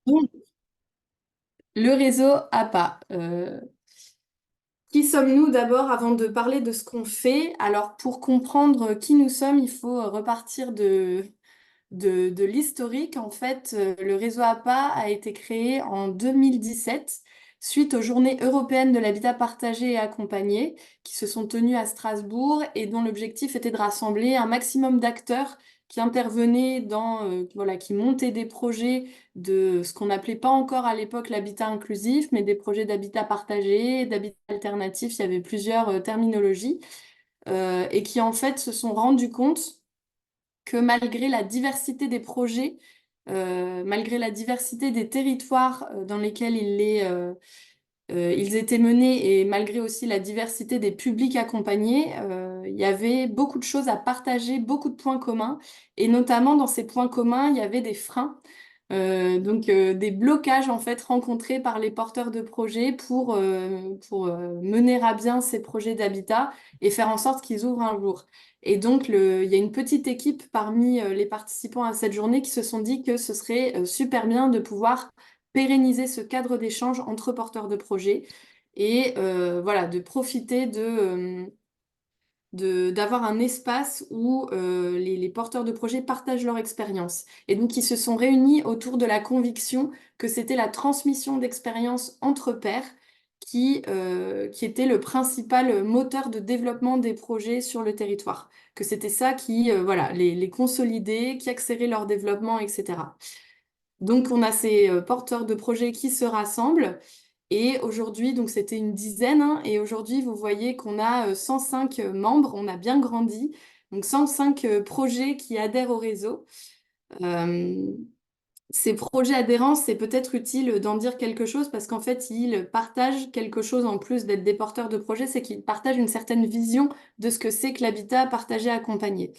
Donc, le réseau APA. Qui sommes-nous d'abord avant de parler de ce qu'on fait? Alors, pour comprendre qui nous sommes, il faut repartir de l'historique. En fait, le réseau APA a été créé en 2017 suite aux Journées européennes de l'habitat partagé et accompagné qui se sont tenues à Strasbourg et dont l'objectif était de rassembler un maximum d'acteurs qui intervenaient voilà, qui montaient des projets de ce qu'on n'appelait pas encore à l'époque l'habitat inclusif, mais des projets d'habitat partagé, d'habitat alternatif. Il y avait plusieurs terminologies et qui en fait se sont rendus compte que malgré la diversité des projets, malgré la diversité des territoires dans lesquels ils étaient menés et malgré aussi la diversité des publics accompagnés, il y avait beaucoup de choses à partager, beaucoup de points communs. Et notamment dans ces points communs, il y avait des freins. Des blocages en fait rencontrés par les porteurs de projets pour mener à bien ces projets d'habitat et faire en sorte qu'ils ouvrent un jour. Et donc il y a une petite équipe parmi les participants à cette journée qui se sont dit que ce serait super bien de pouvoir pérenniser ce cadre d'échange entre porteurs de projets et voilà, de profiter d'avoir un espace où les porteurs de projets partagent leur expérience. Et donc, ils se sont réunis autour de la conviction que c'était la transmission d'expériences entre pairs qui était le principal moteur de développement des projets sur le territoire. Que c'était ça qui, voilà, les consolidait, qui accélérait leur développement, etc. Donc, on a ces porteurs de projets qui se rassemblent. Et aujourd'hui, donc c'était une dizaine, hein, et aujourd'hui, vous voyez qu'on a 105 membres, on a bien grandi. Donc 105 projets qui adhèrent au réseau. Euh, Ces projets adhérents, c'est peut-être utile d'en dire quelque chose parce qu'en fait, ils partagent quelque chose en plus d'être des porteurs de projets, c'est qu'ils partagent une certaine vision de ce que c'est que l'habitat partagé accompagné.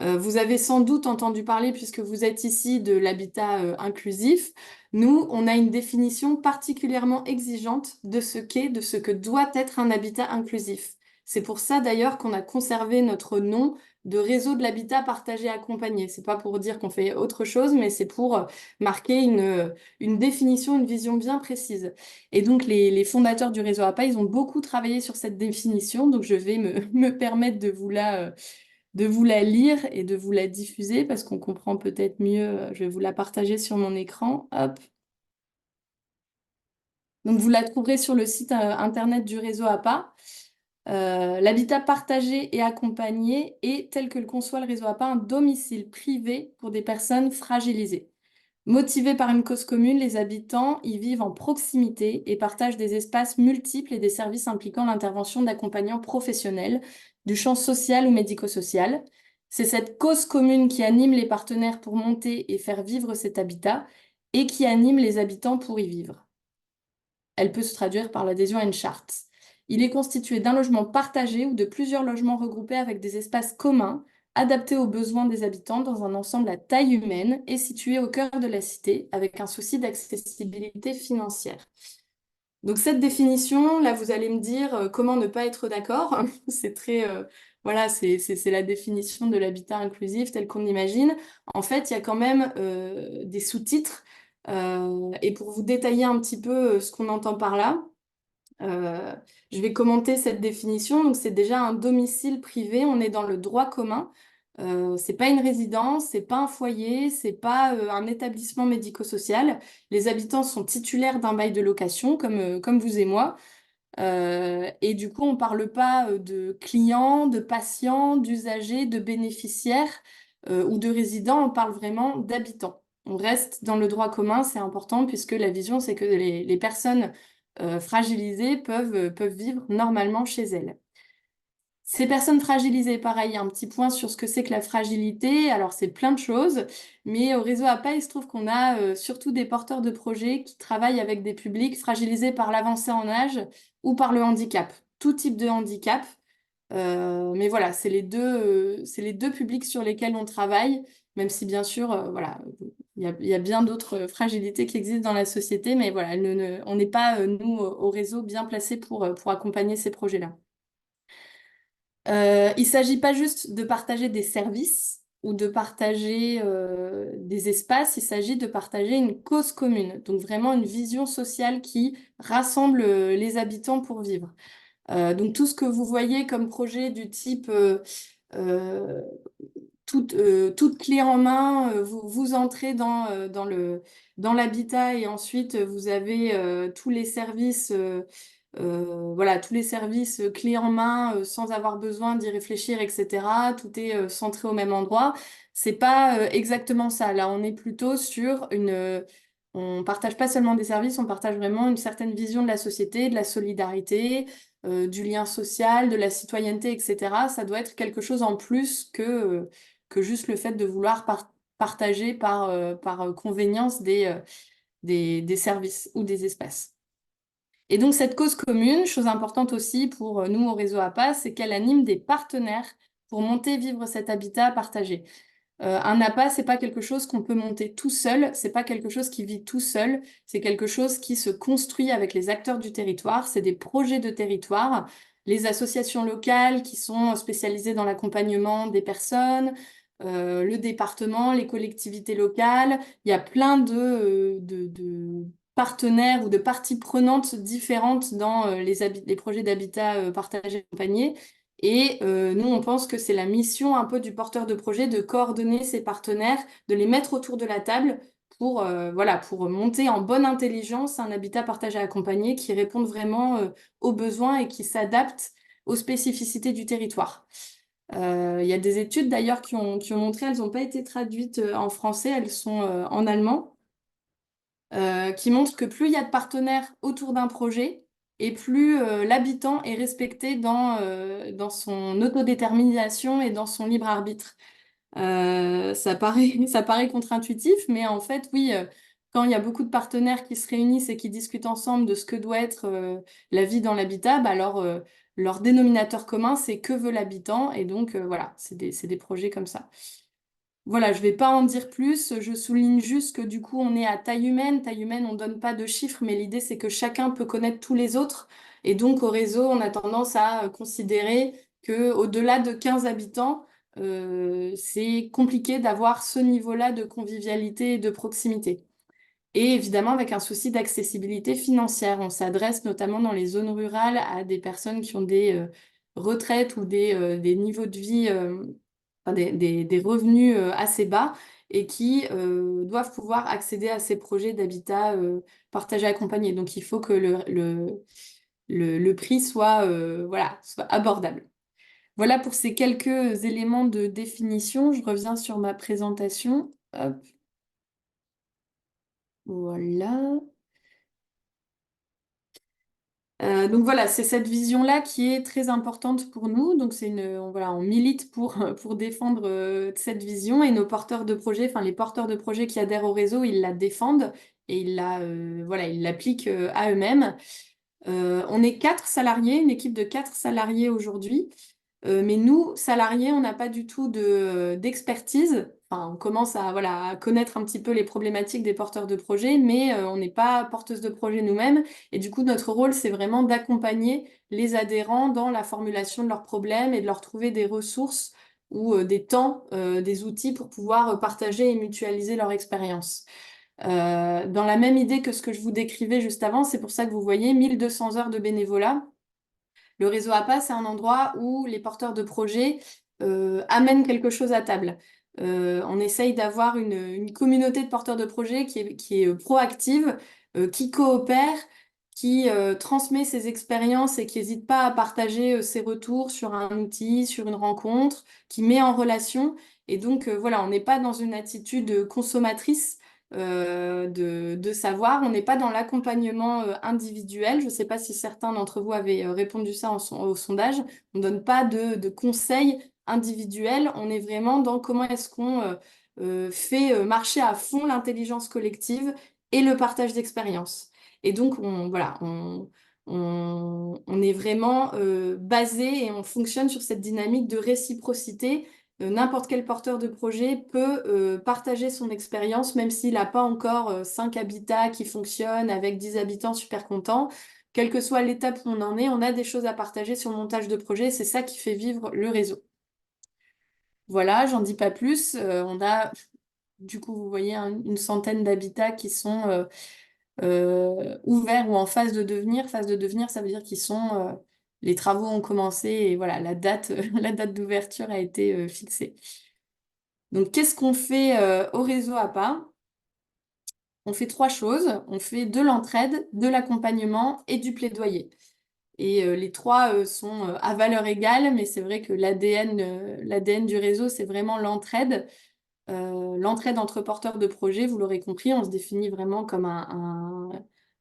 Vous avez sans doute entendu parler, puisque vous êtes ici, de l'habitat inclusif. Nous, on a une définition particulièrement exigeante de ce qu'est, de ce que doit être un habitat inclusif. C'est pour ça d'ailleurs qu'on a conservé notre nom de réseau de l'habitat partagé accompagné. C'est pas pour dire qu'on fait autre chose, mais c'est pour marquer une définition, une vision bien précise. Et donc les fondateurs du réseau APA, ils ont beaucoup travaillé sur cette définition, donc je vais me permettre de vous la lire et de vous la diffuser parce qu'on comprend peut-être mieux. Je vais vous la partager sur mon écran. Hop. Donc, vous la trouverez sur le site internet du réseau APA. L'habitat partagé et accompagné est, tel que le conçoit le réseau APA, un domicile privé pour des personnes fragilisées. Motivés par une cause commune, les habitants y vivent en proximité et partagent des espaces multiples et des services impliquant l'intervention d'accompagnants professionnels du champ social ou médico-social. C'est cette cause commune qui anime les partenaires pour monter et faire vivre cet habitat et qui anime les habitants pour y vivre. Elle peut se traduire par l'adhésion à une charte. Il est constitué d'un logement partagé ou de plusieurs logements regroupés avec des espaces communs, adaptés aux besoins des habitants dans un ensemble à taille humaine et situé au cœur de la cité, avec un souci d'accessibilité financière. Donc cette définition, là, vous allez me dire comment ne pas être d'accord. C'est très, voilà, c'est la définition de l'habitat inclusif tel qu'on imagine. En fait, il y a quand même des sous-titres. Et pour vous détailler un petit peu ce qu'on entend par là, euh, je vais commenter cette définition. Donc, c'est déjà un domicile privé. On est dans le droit commun. C'est pas une résidence, c'est pas un foyer, c'est pas un établissement médico-social. Les habitants sont titulaires d'un bail de location, comme vous et moi. Et du coup, on parle pas de clients, de patients, d'usagers, de bénéficiaires ou de résidents. On parle vraiment d'habitants. On reste dans le droit commun, c'est important puisque la vision, c'est que les personnes fragilisées peuvent vivre normalement chez elles. Ces personnes fragilisées, pareil, un petit point sur ce que c'est que la fragilité. Alors, c'est plein de choses, mais au réseau APA, il se trouve qu'on a surtout des porteurs de projets qui travaillent avec des publics fragilisés par l'avancée en âge ou par le handicap, tout type de handicap. Mais voilà, c'est les deux publics sur lesquels on travaille, même si bien sûr, voilà, il y a bien d'autres fragilités qui existent dans la société, mais voilà, on n'est pas, nous, au réseau, bien placés pour accompagner ces projets-là. Il ne s'agit pas juste de partager des services, ou de partager des espaces, il s'agit de partager une cause commune, donc vraiment une vision sociale qui rassemble les habitants pour vivre. Donc tout ce que vous voyez comme projet du type euh, toute clé en main, vous entrez dans l'habitat et ensuite vous avez tous les services, voilà, tous les services clés en main sans avoir besoin d'y réfléchir, etc. Tout est centré au même endroit. C'est pas exactement ça. Là, on est plutôt sur on partage pas seulement des services, on partage vraiment une certaine vision de la société, de la solidarité, du lien social, de la citoyenneté, etc. Ça doit être quelque chose en plus que juste le fait de vouloir partager par convénience des services ou des espaces. Et donc cette cause commune, chose importante aussi pour nous au réseau APA, c'est qu'elle anime des partenaires pour monter vivre cet habitat partagé. Un APA, c'est pas quelque chose qu'on peut monter tout seul, c'est pas quelque chose qui vit tout seul, c'est quelque chose qui se construit avec les acteurs du territoire, c'est des projets de territoire, les associations locales qui sont spécialisées dans l'accompagnement des personnes, le département, les collectivités locales, il y a plein de partenaires ou de parties prenantes différentes dans les projets d'habitat partagé et accompagné. Et nous, on pense que c'est la mission un peu du porteur de projet de coordonner ses partenaires, de les mettre autour de la table voilà, pour monter en bonne intelligence un habitat partagé accompagné qui réponde vraiment aux besoins et qui s'adapte aux spécificités du territoire. Il y a des études d'ailleurs qui ont montré, elles n'ont pas été traduites en français, elles sont en allemand, qui montrent que plus il y a de partenaires autour d'un projet, et plus l'habitant est respecté dans son autodétermination et dans son libre arbitre. Ça paraît contre-intuitif, mais en fait, oui, quand il y a beaucoup de partenaires qui se réunissent et qui discutent ensemble de ce que doit être la vie dans l'habitat, bah alors leur dénominateur commun, c'est que veut l'habitant, et donc voilà, c'est des projets comme ça. Voilà, je vais pas en dire plus. Je souligne juste que du coup, on est à taille humaine. Taille humaine, on donne pas de chiffres, mais l'idée, c'est que chacun peut connaître tous les autres. Et donc, au réseau, on a tendance à considérer que au-delà de 15 habitants, c'est compliqué d'avoir ce niveau-là de convivialité et de proximité. Et évidemment, avec un souci d'accessibilité financière. On s'adresse notamment dans les zones rurales à des personnes qui ont des retraites ou des niveaux de vie, enfin, des revenus assez bas et qui doivent pouvoir accéder à ces projets d'habitat partagé accompagné. Donc, il faut que le prix soit, voilà, soit abordable. Voilà pour ces quelques éléments de définition. Je reviens sur ma présentation. Hop, voilà. Donc voilà, c'est cette vision-là qui est très importante pour nous. Donc voilà, on milite pour défendre cette vision et nos porteurs de projets, enfin les porteurs de projets qui adhèrent au réseau, ils la défendent et voilà, ils l'appliquent à eux-mêmes. On est 4 salariés, une équipe de 4 salariés aujourd'hui. Mais nous, salariés, on n'a pas du tout d'expertise. Enfin, on commence voilà, à connaître un petit peu les problématiques des porteurs de projets, mais on n'est pas porteuse de projet nous-mêmes. Et du coup, notre rôle, c'est vraiment d'accompagner les adhérents dans la formulation de leurs problèmes et de leur trouver des ressources ou des temps, des outils pour pouvoir partager et mutualiser leur expérience. Dans la même idée que ce que je vous décrivais juste avant, c'est pour ça que vous voyez 1200 heures de bénévolat. Le réseau APA, c'est un endroit où les porteurs de projets amènent quelque chose à table. On essaye d'avoir une communauté de porteurs de projets qui est proactive, qui coopère, qui transmet ses expériences et qui n'hésite pas à partager ses retours sur un outil, sur une rencontre, qui met en relation. Et donc, voilà, on n'est pas dans une attitude consommatrice de savoir. On n'est pas dans l'accompagnement individuel. Je ne sais pas si certains d'entre vous avaient répondu ça au sondage. On ne donne pas de conseils individuels. On est vraiment dans comment est-ce qu'on fait marcher à fond l'intelligence collective et le partage d'expériences. Et donc, voilà, on est vraiment basé et on fonctionne sur cette dynamique de réciprocité. N'importe quel porteur de projet peut partager son expérience, même s'il n'a pas encore 5 habitats qui fonctionnent avec 10 habitants super contents. Quelle que soit l'étape où on en est, on a des choses à partager sur le montage de projet. C'est ça qui fait vivre le réseau. Voilà, j'en dis pas plus. On a, du coup, vous voyez, une centaine d'habitats qui sont ouverts ou en phase de devenir. Phase de devenir, ça veut dire qu'ils sont, les travaux ont commencé et voilà, la date, la date d'ouverture a été fixée. Donc, qu'est-ce qu'on fait au réseau APA? On fait trois choses. On fait de l'entraide, de l'accompagnement et du plaidoyer. Et les trois sont à valeur égale, mais c'est vrai que l'ADN du réseau, c'est vraiment l'entraide. L'entraide entre porteurs de projets, vous l'aurez compris, on se définit vraiment comme un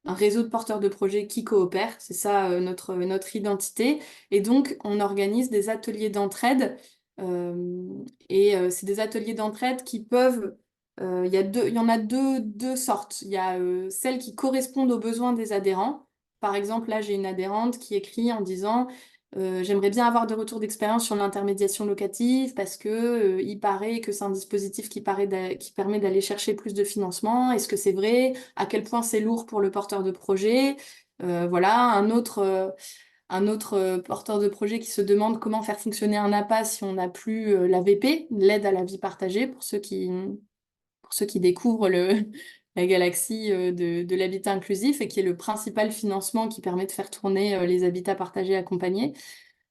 réseau de porteurs de projets qui coopèrent. C'est ça notre identité. Et donc, on organise des ateliers d'entraide. C'est des ateliers d'entraide qui peuvent... il y en a deux sortes. Il y a celles qui correspondent aux besoins des adhérents. Par exemple, là, j'ai une adhérente qui écrit en disant... j'aimerais bien avoir des retours d'expérience sur l'intermédiation locative parce que il paraît que c'est un dispositif qui permet d'aller chercher plus de financement. Est-ce que c'est vrai? À quel point c'est lourd pour le porteur de projet? Voilà, un autre porteur de projet qui se demande comment faire fonctionner un APA si on n'a plus l'AVP, l'aide à la vie partagée, pour ceux qui découvrent la galaxie de l'habitat inclusif et qui est le principal financement qui permet de faire tourner les habitats partagés accompagnés.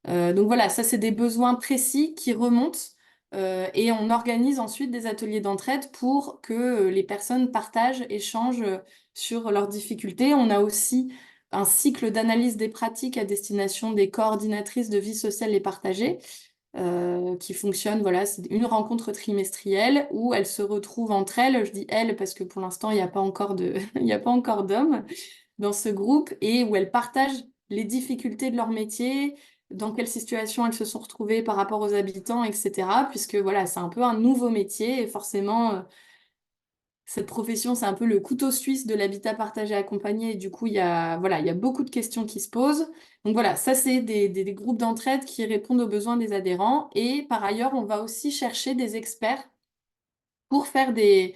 Donc voilà, ça c'est des besoins précis qui remontent et on organise ensuite des ateliers d'entraide pour que les personnes partagent, échangent sur leurs difficultés. On a aussi un cycle d'analyse des pratiques à destination des coordinatrices de vie sociale et partagée qui fonctionne, voilà, c'est une rencontre trimestrielle où elles se retrouvent entre elles. Je dis elles parce que pour l'instant, il n'y a pas encore il n'y a pas encore d'hommes dans ce groupe et où elles partagent les difficultés de leur métier, dans quelle situation elles se sont retrouvées par rapport aux habitants, etc. Puisque voilà, c'est un peu un nouveau métier et forcément, cette profession, c'est un peu le couteau suisse de l'habitat partagé accompagné. Et du coup, voilà, il y a beaucoup de questions qui se posent. Donc voilà, ça, c'est des groupes d'entraide qui répondent aux besoins des adhérents. Et par ailleurs, on va aussi chercher des experts pour faire des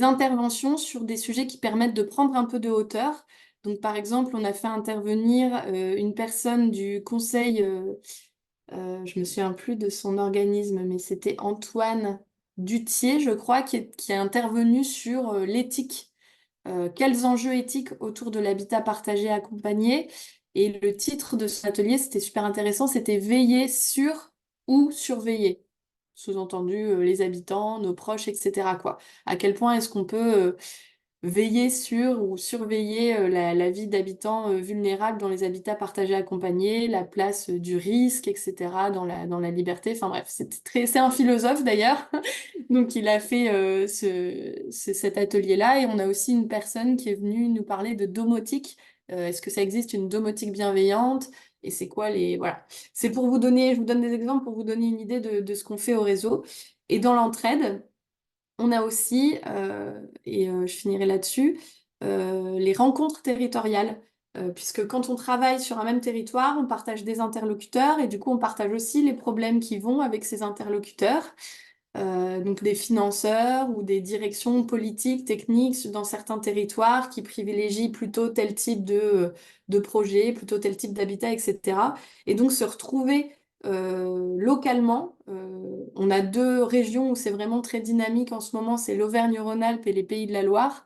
interventions sur des sujets qui permettent de prendre un peu de hauteur. Donc, par exemple, on a fait intervenir une personne du conseil, je me souviens plus de son organisme, mais c'était Antoine Dutier, je crois, qui est intervenu sur l'éthique. Quels enjeux éthiques autour de l'habitat partagé accompagné? Et le titre de cet atelier, c'était super intéressant, c'était Veiller sur ou surveiller. Sous-entendu, les habitants, nos proches, etc., quoi. À quel point est-ce qu'on peut veiller sur ou surveiller la vie d'habitants vulnérables dans les habitats partagés accompagnés, la place du risque, etc., dans la liberté. Enfin bref, c'est un philosophe d'ailleurs. Donc il a fait cet atelier-là et on a aussi une personne qui est venue nous parler de domotique. Est-ce que ça existe une domotique bienveillante? Et c'est quoi les... Voilà. C'est pour vous donner, je vous donne des exemples pour vous donner une idée de ce qu'on fait au réseau. Et dans l'entraide, on a aussi, je finirai là-dessus, les rencontres territoriales. Puisque quand on travaille sur un même territoire, on partage des interlocuteurs et du coup, on partage aussi les problèmes qui vont avec ces interlocuteurs. Donc des financeurs ou des directions politiques, techniques dans certains territoires qui privilégient plutôt tel type de projet, plutôt tel type d'habitat, etc. Et donc se retrouver localement. On a deux régions où c'est vraiment très dynamique en ce moment, c'est l'Auvergne-Rhône-Alpes et les Pays de la Loire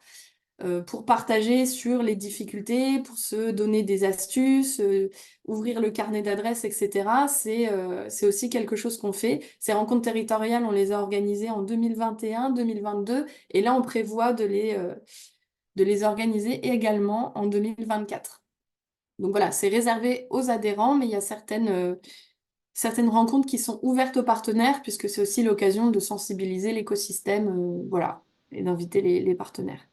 pour partager sur les difficultés, pour se donner des astuces, ouvrir le carnet d'adresses, etc. C'est aussi quelque chose qu'on fait. Ces rencontres territoriales, on les a organisées en 2021, 2022, et là, on prévoit de les organiser également en 2024. Donc voilà, c'est réservé aux adhérents, mais il y a certaines rencontres qui sont ouvertes aux partenaires, puisque c'est aussi l'occasion de sensibiliser l'écosystème, voilà, et d'inviter les partenaires.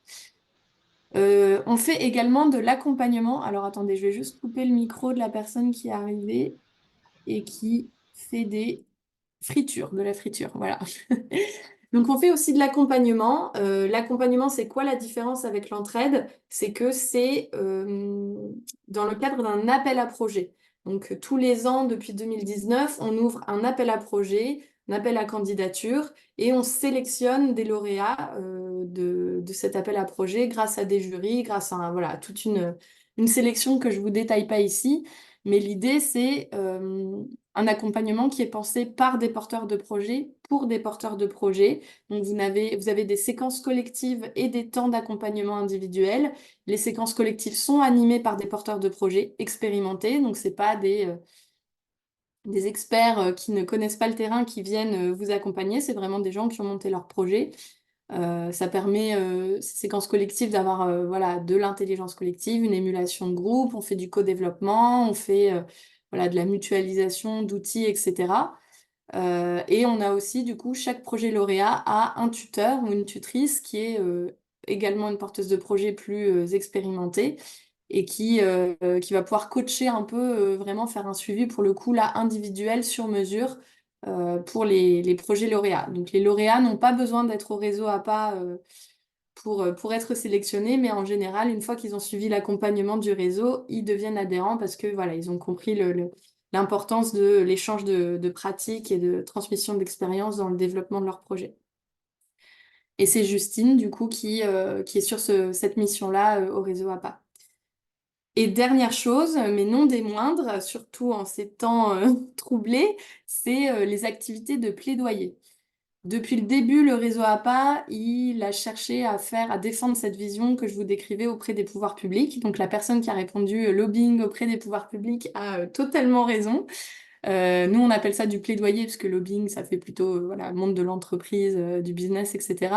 On fait également de l'accompagnement. Alors attendez, je vais juste couper le micro de la personne qui est arrivée et qui fait de la friture, voilà. Donc on fait aussi de l'accompagnement. L'accompagnement, c'est quoi la différence avec l'entraide? C'est que c'est dans le cadre d'un appel à projet. Donc tous les ans, depuis 2019, on ouvre un appel à projet, un appel à candidature, et on sélectionne des lauréats de cet appel à projet grâce à des jurys, grâce à voilà, toute une sélection que je vous détaille pas ici. Mais l'idée, c'est un accompagnement qui est pensé par des porteurs de projets, pour des porteurs de projets. Donc, vous avez des séquences collectives et des temps d'accompagnement individuel. Les séquences collectives sont animées par des porteurs de projets expérimentés. Donc, c'est pas des experts qui ne connaissent pas le terrain qui viennent vous accompagner. C'est vraiment des gens qui ont monté leur projet. Ça permet, ces séquences collectives, d'avoir voilà, de l'intelligence collective, une émulation de groupe, on fait du co-développement, on fait voilà, de la mutualisation d'outils, etc. Et on a aussi, du coup, chaque projet lauréat a un tuteur ou une tutrice qui est également une porteuse de projet plus expérimentée et qui va pouvoir coacher un peu, vraiment faire un suivi pour le coup là individuel sur mesure pour les projets lauréats. Donc les lauréats n'ont pas besoin d'être au réseau APA pour être sélectionnés, mais en général, une fois qu'ils ont suivi l'accompagnement du réseau, ils deviennent adhérents parce que voilà, ils ont compris l'importance de l'échange de pratiques et de transmission d'expérience dans le développement de leur projet. Et c'est Justine, du coup, qui est sur cette mission-là au réseau APA. Et dernière chose, mais non des moindres, surtout en ces temps troublés, c'est les activités de plaidoyer. Depuis le début, le réseau APA, il a cherché à défendre cette vision que je vous décrivais auprès des pouvoirs publics. Donc la personne qui a répondu lobbying auprès des pouvoirs publics a totalement raison. Nous, on appelle ça du plaidoyer, parce que lobbying, ça fait plutôt voilà, le monde de l'entreprise, du business, etc.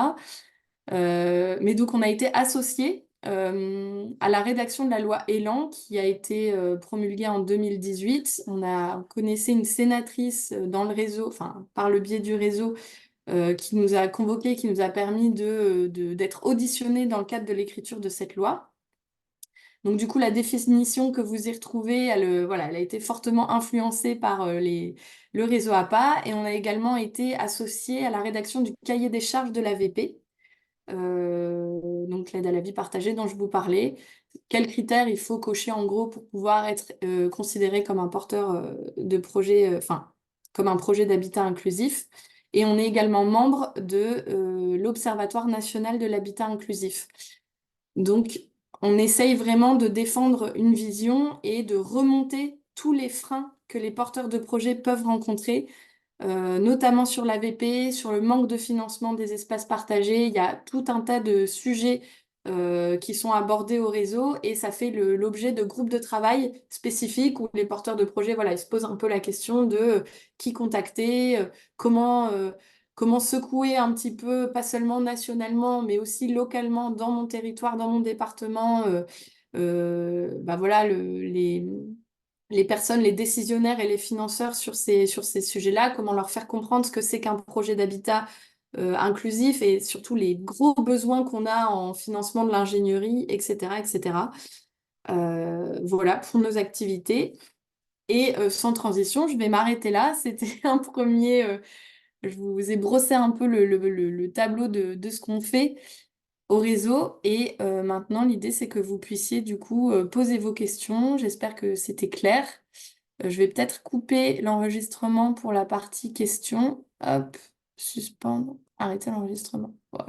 Mais donc, on a été associés à la rédaction de la loi Elan, qui a été promulguée en 2018. On connaissait une sénatrice dans le réseau, enfin, par le biais du réseau, qui nous a convoqués, qui nous a permis d'être auditionnés dans le cadre de l'écriture de cette loi. Donc, du coup, la définition que vous y retrouvez, voilà, elle a été fortement influencée par le réseau APA, et on a également été associés à la rédaction du cahier des charges de l'AVP, donc l'aide à la vie partagée dont je vous parlais. Quels critères il faut cocher en gros pour pouvoir être considéré comme un porteur de projet, enfin, comme un projet d'habitat inclusif. Et on est également membre de l'Observatoire national de l'habitat inclusif. Donc, on essaye vraiment de défendre une vision et de remonter tous les freins que les porteurs de projets peuvent rencontrer, notamment sur l'AVP, sur le manque de financement des espaces partagés. Il y a tout un tas de sujets qui sont abordés au réseau, et ça fait l'objet de groupes de travail spécifiques où les porteurs de projets, voilà, ils se posent un peu la question de qui contacter, comment, comment secouer un petit peu, pas seulement nationalement, mais aussi localement dans mon territoire, dans mon département, bah voilà, les personnes, les décisionnaires et les financeurs sur ces sujets-là, comment leur faire comprendre ce que c'est qu'un projet d'habitat inclusif, et surtout les gros besoins qu'on a en financement de l'ingénierie, etc., etc. Voilà pour nos activités. Et sans transition, je vais m'arrêter là. C'était un premier... je vous ai brossé un peu le tableau de ce qu'on fait au réseau. Et maintenant, l'idée, c'est que vous puissiez du coup poser vos questions. J'espère que c'était clair. Je vais peut-être couper l'enregistrement pour la partie questions. Hop, suspendre, arrêter l'enregistrement. Voilà.